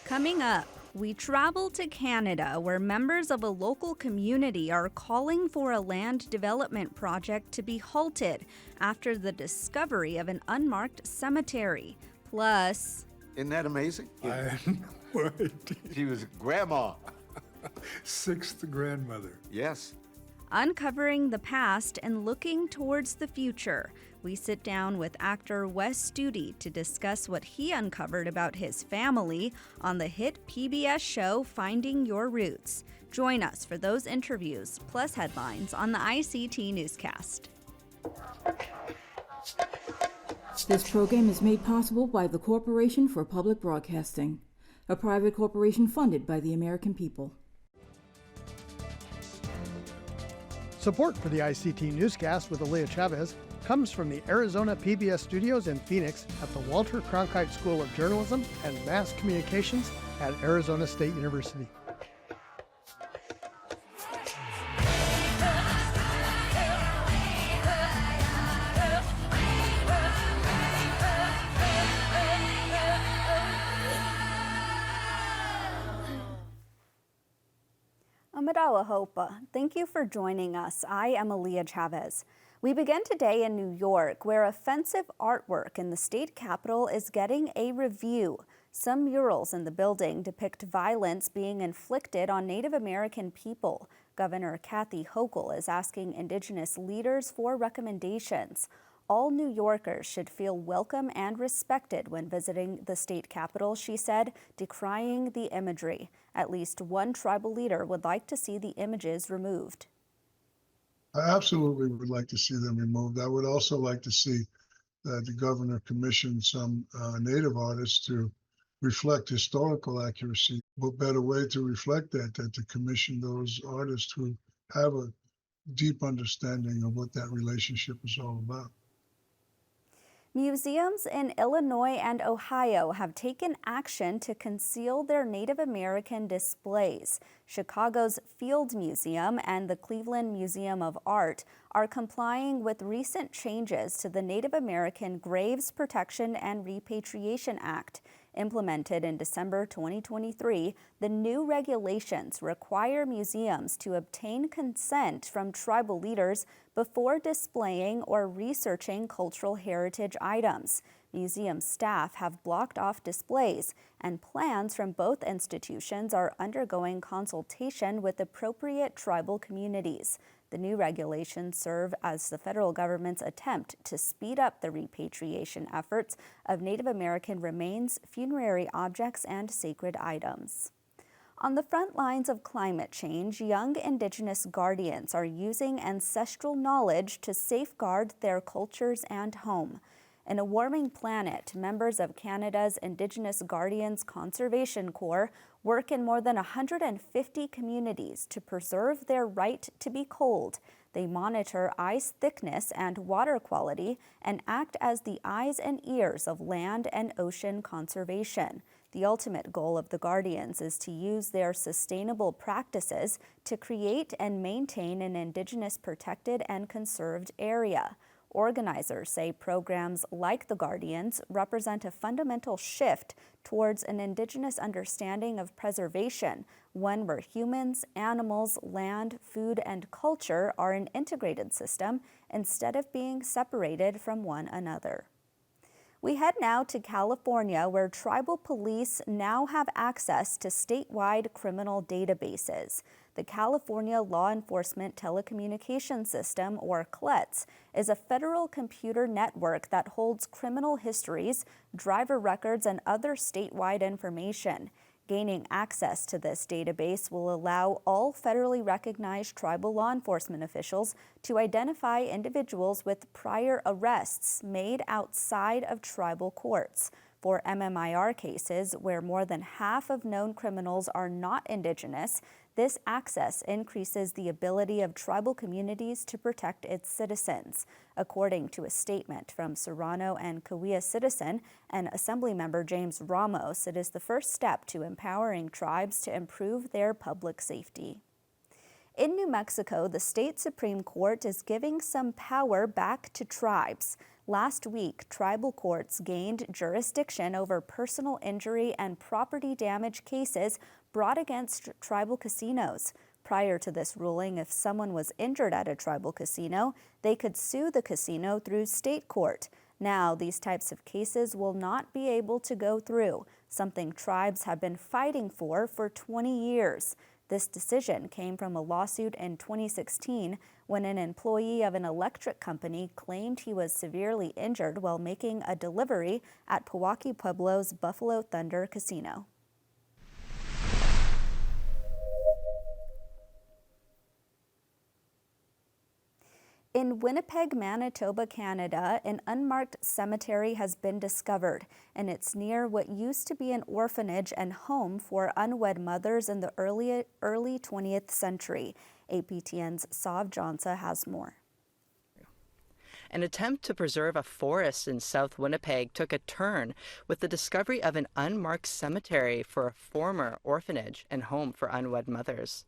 Coming up, we travel to Canada, where members of a local community are calling for a land development project to be halted after the discovery of an unmarked cemetery. Plus, isn't that amazing? I had no idea. She was grandma. Sixth grandmother. Yes. uncovering the past and looking towards the future. We sit down with actor Wes Studi to discuss what he uncovered about his family on the hit PBS show Finding Your Roots. Join us for those interviews, plus headlines on the ICT Newscast. This program is made possible by the Corporation for Public Broadcasting, a private corporation funded by the American people. Support for the ICT Newscast with Aaliyah Chavez comes from the Arizona PBS studios in Phoenix at the Walter Cronkite School of Journalism and Mass Communications at Arizona State University. Amadawa Hopa, thank you for joining us. I am Aaliyah Chavez. We begin today in New York, where offensive artwork in the state capitol is getting a review. Some murals in the building depict violence being inflicted on Native American people. Governor Kathy Hochul is asking Indigenous leaders for recommendations. All New Yorkers should feel welcome and respected when visiting the state capitol, she said, decrying the imagery. At least one tribal leader would like to see the images removed. I absolutely would like to see them removed. I would also like to see that the governor commission some Native artists to reflect historical accuracy. What better way to reflect that than to commission those artists who have a deep understanding of what that relationship is all about. Museums in Illinois and Ohio have taken action to conceal their Native American displays. Chicago's Field Museum and the Cleveland Museum of Art are complying with recent changes to the Native American Graves Protection and Repatriation Act. Implemented in December 2023, the new regulations require museums to obtain consent from tribal leaders before displaying or researching cultural heritage items. Museum staff have blocked off displays, and plans from both institutions are undergoing consultation with appropriate tribal communities. The new regulations serve as the federal government's attempt to speed up the repatriation efforts of Native American remains, funerary objects, and sacred items. On the front lines of climate change, young Indigenous guardians are using ancestral knowledge to safeguard their cultures and home. In a warming planet, members of Canada's Indigenous Guardians Conservation Corps work in more than 150 communities to preserve their right to be cold. They monitor ice thickness and water quality and act as the eyes and ears of land and ocean conservation. The ultimate goal of the Guardians is to use their sustainable practices to create and maintain an Indigenous protected and conserved area. Organizers say programs like the Guardians represent a fundamental shift towards an Indigenous understanding of preservation, one where humans, animals, land, food, and culture are an integrated system instead of being separated from one another. We head now to California, where tribal police now have access to statewide criminal databases. The California Law Enforcement Telecommunications System, or CLETS, is a federal computer network that holds criminal histories, driver records, and other statewide information. Gaining access to this database will allow all federally recognized tribal law enforcement officials to identify individuals with prior arrests made outside of tribal courts. For MMIR cases where more than half of known criminals are not Indigenous, this access increases the ability of tribal communities to protect its citizens. According to a statement from Serrano and Cahuilla citizen and Assemblymember James Ramos, it is the first step to empowering tribes to improve their public safety. In New Mexico, the state Supreme Court is giving some power back to tribes. Last week, tribal courts gained jurisdiction over personal injury and property damage cases brought against tribal casinos. Prior to this ruling, if someone was injured at a tribal casino, they could sue the casino through state court. Now, these types of cases will not be able to go through, something tribes have been fighting for 20 years. This decision came from a lawsuit in 2016 when an employee of an electric company claimed he was severely injured while making a delivery at Pewaukee Pueblo's Buffalo Thunder Casino. In Winnipeg, Manitoba, Canada, an unmarked cemetery has been discovered, and it's near what used to be an orphanage and home for unwed mothers in the early 20th century. APTN's Sav Johnsa has more. An attempt to preserve a forest in South Winnipeg took a turn with the discovery of an unmarked cemetery for a former orphanage and home for unwed mothers.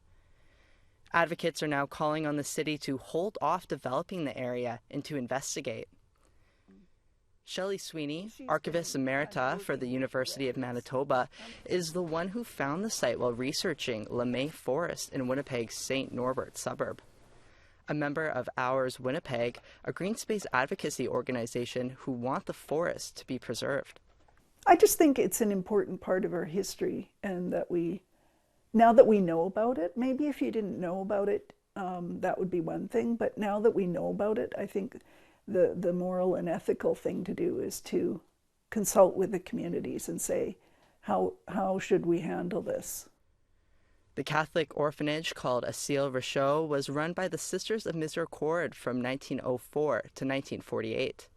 Advocates are now calling on the city to hold off developing the area and to investigate. Shelley Sweeney, Archivist Emerita for the University of Manitoba, is the one who found the site while researching LeMay Forest in Winnipeg's St. Norbert suburb. A member of Ours Winnipeg, a green space advocacy organization who want the forest to be preserved. I just think it's an important part of our history, and that now that we know about it, maybe if you didn't know about it, that would be one thing, but now that we know about it, I think the moral and ethical thing to do is to consult with the communities and say, how should we handle this? The Catholic orphanage called Asile Rochot was run by the Sisters of Miséricorde from 1904 to 1948.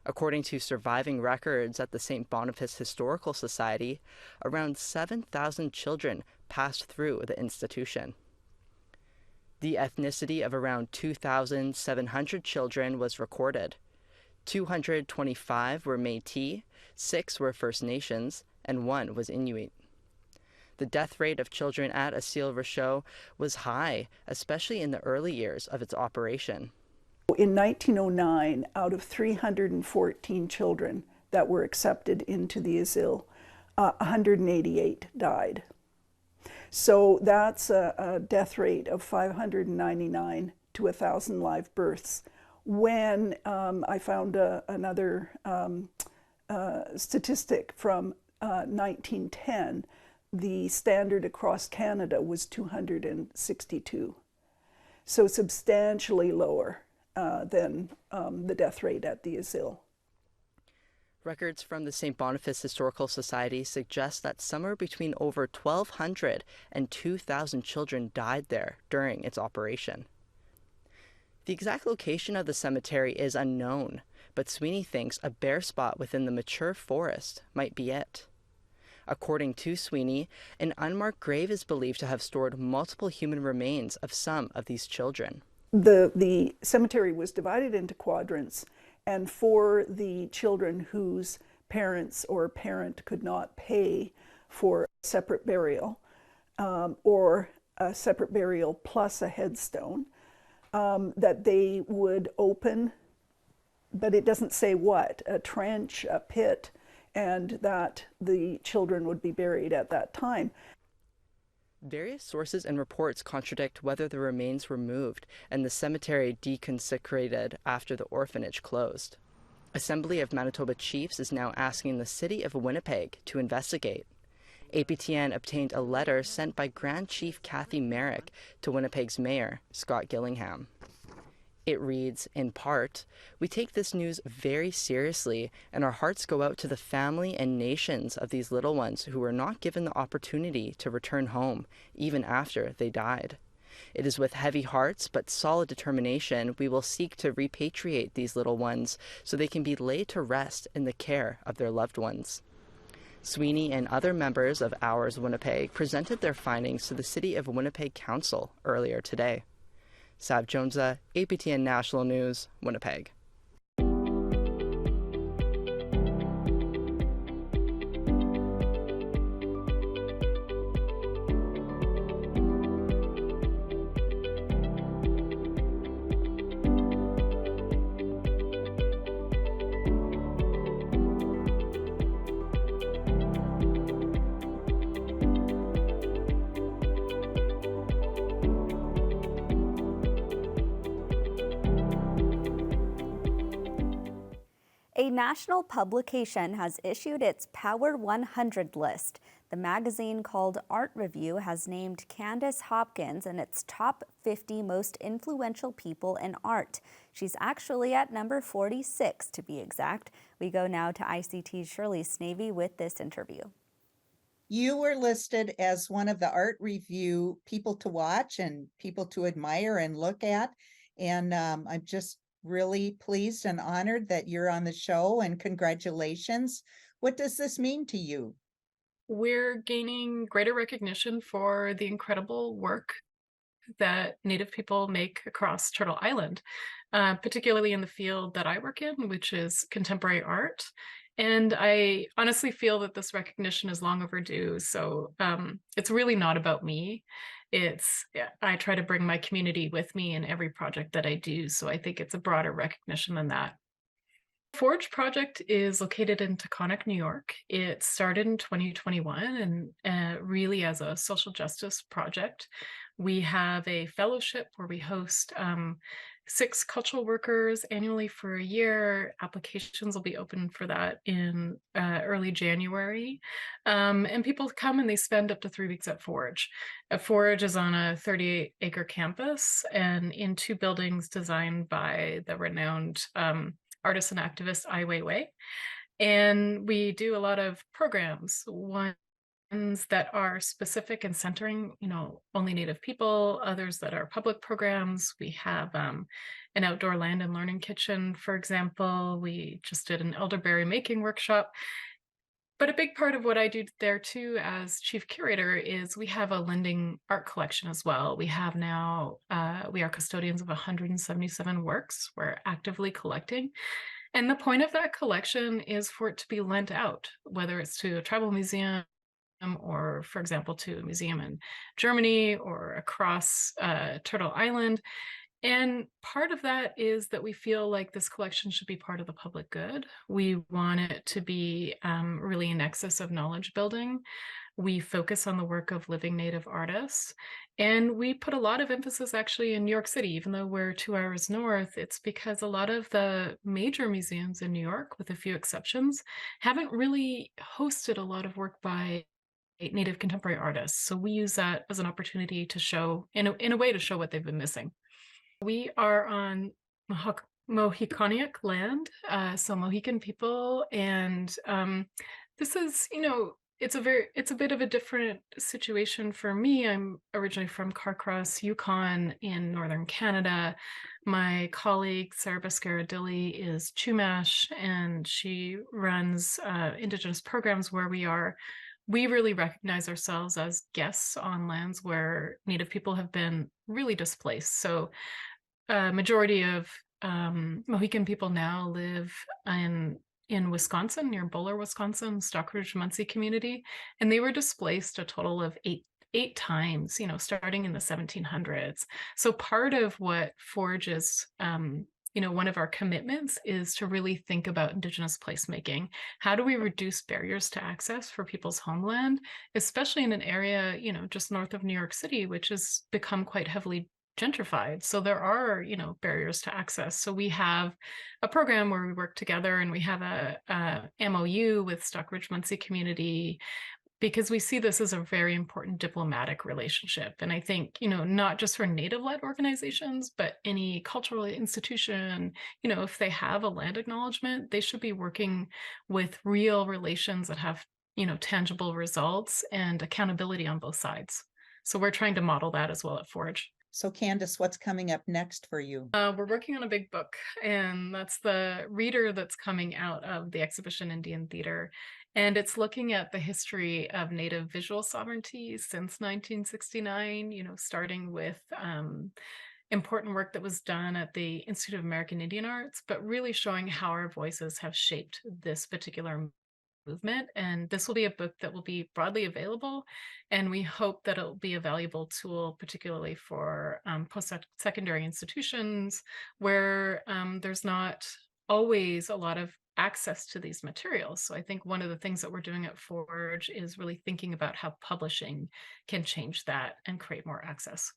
According to surviving records at the St. Boniface Historical Society, around 7,000 children passed through the institution. The ethnicity of around 2,700 children was recorded. 225 were Métis, 6 were First Nations, and 1 was Inuit. The death rate of children at Asile Rochot was high, especially in the early years of its operation. In 1909, out of 314 children that were accepted into the asile, 188 died. So that's a death rate of 599 to 1,000 live births. When I found another statistic from 1910, the standard across Canada was 262. So substantially lower than the death rate at the asile. Records from the St. Boniface Historical Society suggest that somewhere between over 1,200 and 2,000 children died there during its operation. The exact location of the cemetery is unknown, but Sweeney thinks a bare spot within the mature forest might be it. According to Sweeney, an unmarked grave is believed to have stored multiple human remains of some of these children. The cemetery was divided into quadrants, and for the children whose parents or parent could not pay for separate burial, or a separate burial plus a headstone, that they would open, but it doesn't say what, a trench, a pit, and that the children would be buried at that time. Various sources and reports contradict whether the remains were moved and the cemetery deconsecrated after the orphanage closed. Assembly of Manitoba Chiefs is now asking the City of Winnipeg to investigate. APTN obtained a letter sent by Grand Chief Kathy Merrick to Winnipeg's Mayor, Scott Gillingham. It reads, in part, "We take this news very seriously, and our hearts go out to the family and nations of these little ones who were not given the opportunity to return home, even after they died. It is with heavy hearts but solid determination we will seek to repatriate these little ones so they can be laid to rest in the care of their loved ones." Sweeney and other members of Ours Winnipeg presented their findings to the City of Winnipeg Council earlier today. Sav Johnsa, APTN National News, Winnipeg. A national publication has issued its Power 100 list. The magazine called Art Review has named Candice Hopkins in its top 50 most influential people in art. She's actually at number 46 to be exact. We go now to ICT's Shirley Snavy with this interview. You were listed as one of the Art Review people to watch and people to admire and look at. And I'm just really pleased and honored that you're on the show, and congratulations. What does this mean to you? We're gaining greater recognition for the incredible work that Native people make across Turtle Island, particularly in the field that I work in, which is contemporary art. And I honestly feel that this recognition is long overdue. So it's really not about me. I try to bring my community with me in every project that I do. So I think it's a broader recognition than that. Forge project is located in Taconic, New York. It started in 2021 and really as a social justice project. We have a fellowship where we host 6 cultural workers annually for a year. Applications will be open for that in early January. And people come and they spend up to 3 weeks at Forge. Forge is on a 38-acre campus and in 2 buildings designed by the renowned artist and activist Ai Weiwei. And we do a lot of programs, ones that are specific and centering, only Native people, others that are public programs. We have an outdoor land and learning kitchen, for example. We just did an elderberry making workshop. But a big part of what I do there too as chief curator is we have a lending art collection as well. We have now, we are custodians of 177 works we're actively collecting. And the point of that collection is for it to be lent out, whether it's to a tribal museum or, for example, to a museum in Germany or across Turtle Island. And part of that is that we feel like this collection should be part of the public good. We want it to be really a nexus of knowledge building. We focus on the work of living Native artists. And we put a lot of emphasis actually in New York City, even though we're 2 hours north. It's because a lot of the major museums in New York, with a few exceptions, haven't really hosted a lot of work by Native contemporary artists. So we use that as an opportunity to show, in a way, to show what they've been missing. We are on Mohicaniac land, so Mohican people, and this is, it's a bit of a different situation for me. I'm originally from Carcross, Yukon in northern Canada. My colleague Sarah Bascara-Dilly is Chumash, and she runs Indigenous programs where we really recognize ourselves as guests on lands where Native people have been really displaced. So majority of Mohican people now live in Wisconsin, near Bowler, Wisconsin, Stockbridge, Muncie community, and they were displaced a total of eight times, starting in the 1700s. So part of what Forge is, one of our commitments is to really think about Indigenous placemaking. How do we reduce barriers to access for people's homeland, especially in an area, just north of New York City, which has become quite heavily gentrified. So there are, barriers to access. So we have a program where we work together, and we have a MOU with Stockbridge Muncie community, because we see this as a very important diplomatic relationship. And I think, not just for Native-led organizations, but any cultural institution, if they have a land acknowledgement, they should be working with real relations that have, tangible results and accountability on both sides. So we're trying to model that as well at Forge. So Candice, what's coming up next for you? We're working on a big book, and that's the reader that's coming out of the exhibition Indian Theater. And it's looking at the history of Native visual sovereignty since 1969, starting with important work that was done at the Institute of American Indian Arts, but really showing how our voices have shaped this particular movement. And this will be a book that will be broadly available, and we hope that it'll be a valuable tool, particularly for post-secondary institutions where there's not always a lot of access to these materials. So I think one of the things that we're doing at Forge is really thinking about how publishing can change that and create more access.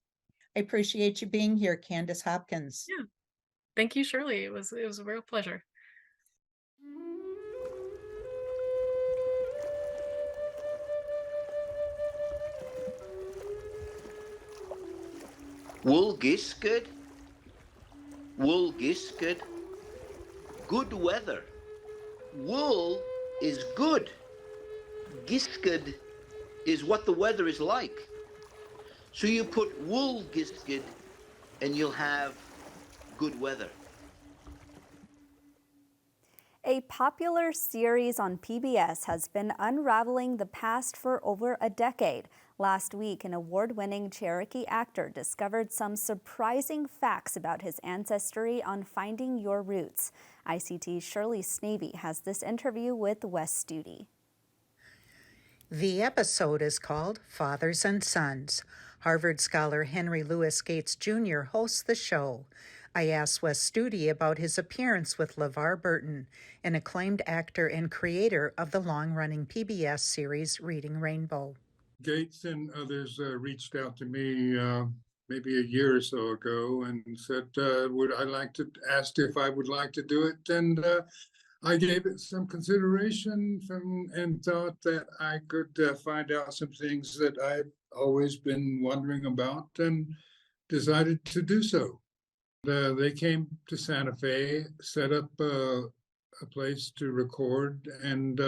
I appreciate you being here, Candice Hopkins. Yeah, thank you, Shirley. It was a real pleasure. Wool giskered, wool giskered, good weather. Wool is good. Giskered is what the weather is like. So you put wool giskered and you'll have good weather. A popular series on PBS has been unraveling the past for over a decade. Last week, an award-winning Cherokee actor discovered some surprising facts about his ancestry on Finding Your Roots. ICT's Shirley Snavy has this interview with Wes Studi. The episode is called Fathers and Sons. Harvard scholar Henry Louis Gates Jr. hosts the show. I asked Wes Studi about his appearance with LeVar Burton, an acclaimed actor and creator of the long-running PBS series Reading Rainbow. Gates and others reached out to me maybe a year or so ago and said, asked if I would like to do it. And I gave it some consideration and thought that I could find out some things that I've always been wondering about and decided to do so. They came to Santa Fe, set up a place to record and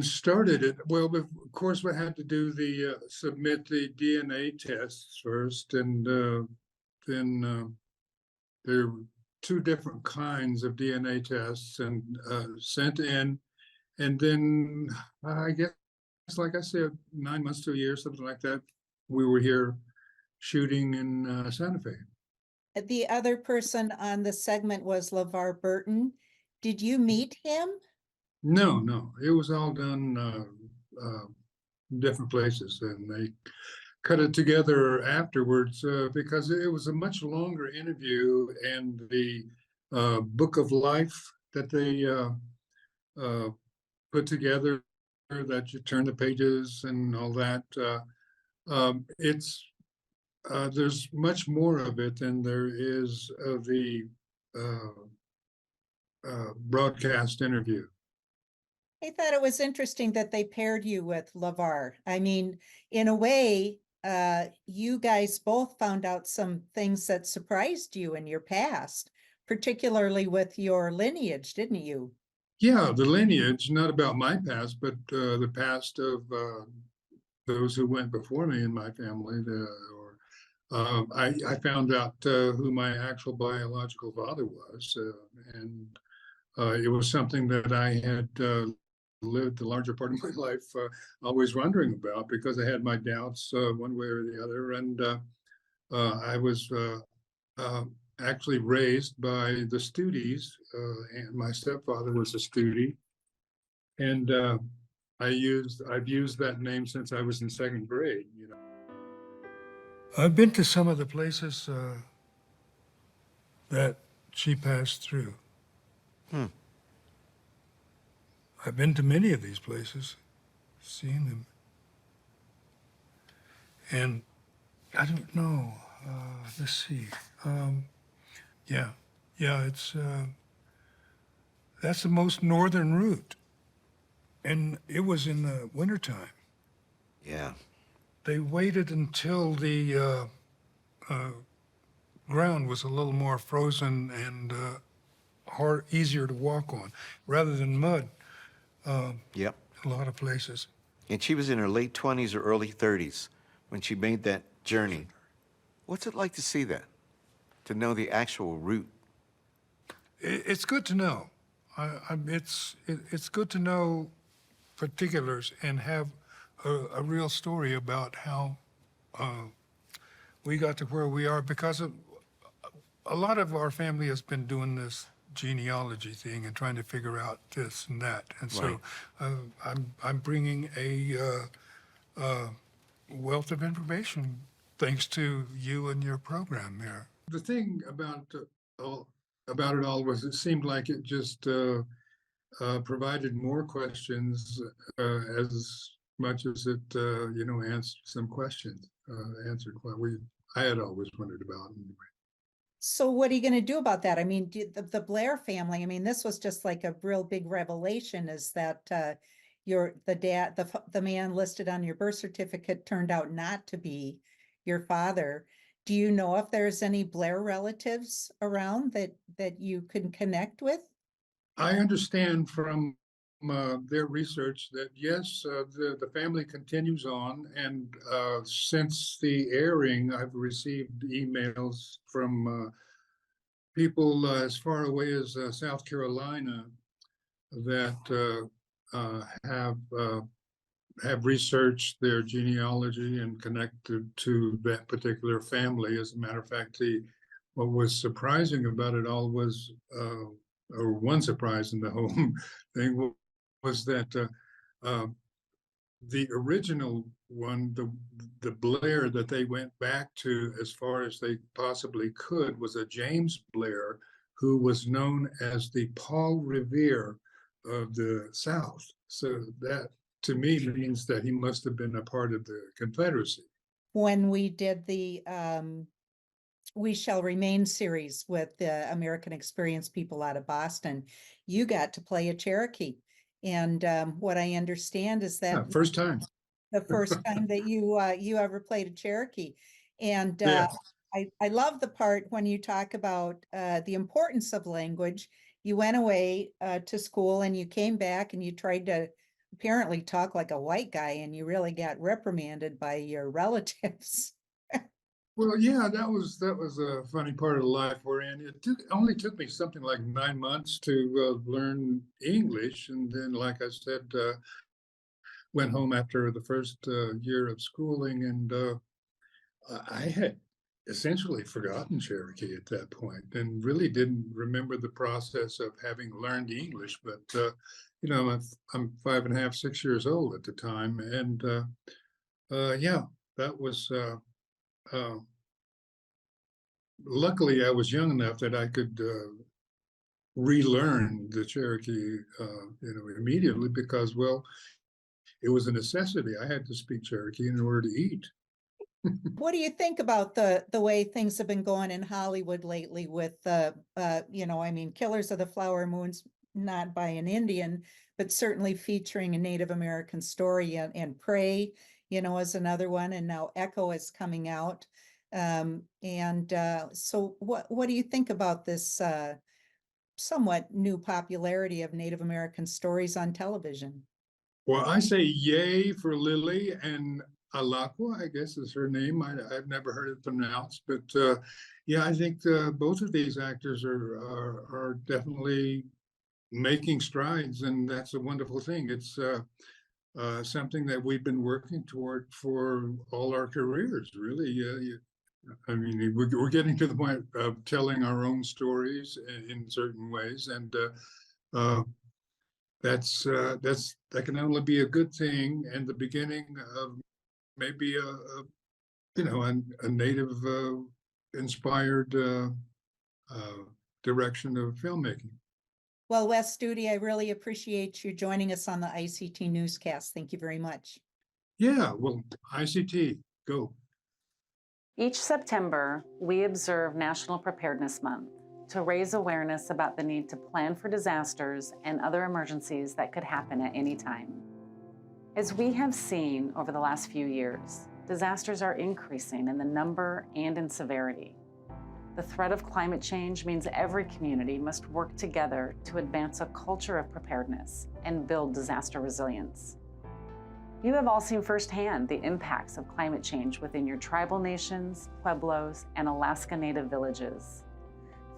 started it. Well, of course, we had to do submit the DNA tests first, and then there were two different kinds of DNA tests and sent in, and then I guess, like I said, 9 months to a year, something like that, we were here shooting in Santa Fe. The other person on the segment was LeVar Burton. Did you meet him? No, it was all done different places, and they cut it together afterwards because it was a much longer interview, and the book of life that they put together, that you turn the pages and all that, there's much more of it than there is of the broadcast interview. I thought it was interesting that they paired you with LeVar. I mean, in a way, you guys both found out some things that surprised you in your past, particularly with your lineage, didn't you? Yeah, the lineage, not about my past, but the past of those who went before me in my family. I found out who my actual biological father was, and it was something that I had lived the larger part of my life always wondering about, because I had my doubts one way or the other, and I was actually raised by the Studis, and my stepfather was a Studi, and I've used that name since I was in second grade. I've been to some of the places that she passed through. I've been to many of these places, seen them. And I don't know, let's see. Yeah, it's, that's the most northern route. And it was in the wintertime. Yeah. They waited until the ground was a little more frozen and easier to walk on, rather than mud. Yep. A lot of places. And she was in her late 20s or early 30s when she made that journey. What's it like to see that? To know the actual route? It's good to know. It's good to know particulars and have a real story about how we got to where we are, because a lot of our family has been doing this genealogy thing and trying to figure out this and that, and so I'm bringing a wealth of information thanks to you and your program here. The thing about it all was it seemed like it just provided more questions as much as it answered some questions, answered what I had always wondered about anyway. So what are you going to do about that? I mean, the Blair family, I mean, this was just like a real big revelation, is that the man listed on your birth certificate turned out not to be your father. Do you know if there's any Blair relatives around that you can connect with? I understand from their research that yes, the family continues on, and since the airing, I've received emails from people as far away as South Carolina that have researched their genealogy and connected to that particular family. As a matter of fact, what was surprising about it all was, or one surprise in the whole thing was that the original one, the Blair that they went back to as far as they possibly could, was a James Blair who was known as the Paul Revere of the South. So that, to me, means that he must have been a part of the Confederacy. When we did the We Shall Remain series with the American Experience people out of Boston, you got to play a Cherokee. And what I understand is that first time. The first time that you ever played a Cherokee. And Yes. I love the part when you talk about the importance of language. You went away to school and you came back and you tried to apparently talk like a white guy, and you really got reprimanded by your relatives. Well, yeah, that was a funny part of life we're in. It only took me something like 9 months to learn English, and then, like I said, went home after the first year of schooling, and I had essentially forgotten Cherokee at that point, and really didn't remember the process of having learned English. But you know, I'm 5.5, 6 years old at the time, and yeah, that was. Luckily, I was young enough that I could relearn the Cherokee, immediately, because, well, it was a necessity. I had to speak Cherokee in order to eat. What do you think about the way things have been going in Hollywood lately with Killers of the Flower Moon's not by an Indian, but certainly featuring a Native American story, and Prey, is another one, and now Echo is coming out. So what do you think about this somewhat new popularity of Native American stories on television? Well, I say yay for Lily, and Alakwa, I guess is her name. I've never heard it pronounced, but yeah, I think both of these actors are definitely making strides, and that's a wonderful thing. It's something that we've been working toward for all our careers, really. I mean, we're getting to the point of telling our own stories in certain ways, and that can only be a good thing, and the beginning of maybe a native inspired direction of filmmaking. Well, Wes Studi, I really appreciate you joining us on the ICT Newscast. Thank you very much. Yeah, well, ICT, go. Each September, we observe National Preparedness Month to raise awareness about the need to plan for disasters and other emergencies that could happen at any time. As we have seen over the last few years, disasters are increasing in the number and in severity. The threat of climate change means every community must work together to advance a culture of preparedness and build disaster resilience. You have all seen firsthand the impacts of climate change within your tribal nations, pueblos, and Alaska Native villages.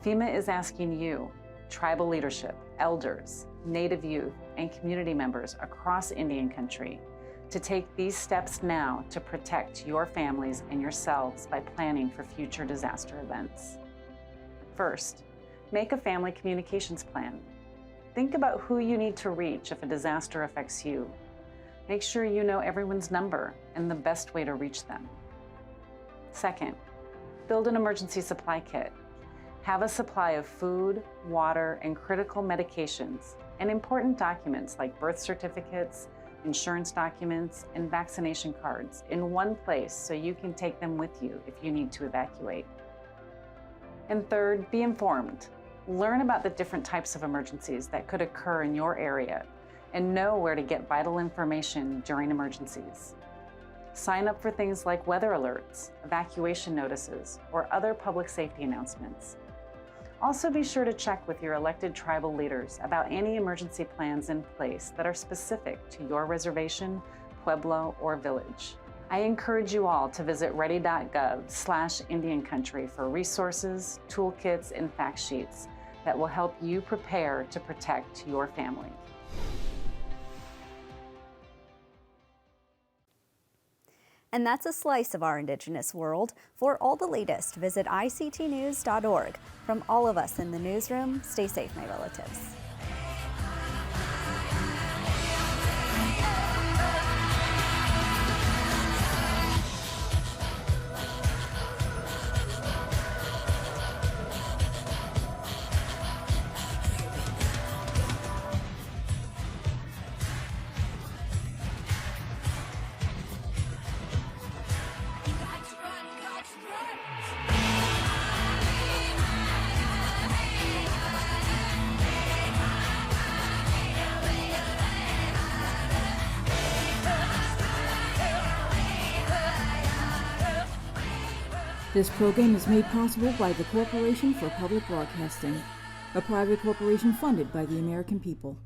FEMA is asking you, tribal leadership, elders, Native youth, and community members across Indian country, to take these steps now to protect your families and yourselves by planning for future disaster events. First, make a family communications plan. Think about who you need to reach if a disaster affects you. Make sure you know everyone's number and the best way to reach them. Second, build an emergency supply kit. Have a supply of food, water, and critical medications, and important documents like birth certificates, insurance documents, and vaccination cards in one place so you can take them with you if you need to evacuate. And third, be informed. Learn about the different types of emergencies that could occur in your area and know where to get vital information during emergencies. Sign up for things like weather alerts, evacuation notices, or other public safety announcements. Also be sure to check with your elected tribal leaders about any emergency plans in place that are specific to your reservation, pueblo, or village. I encourage you all to visit ready.gov/Indian Country for resources, toolkits, and fact sheets that will help you prepare to protect your family. And that's a slice of our Indigenous world. For all the latest, visit ictnews.org. From all of us in the newsroom, stay safe, my relatives. This program is made possible by the Corporation for Public Broadcasting, a private corporation funded by the American people.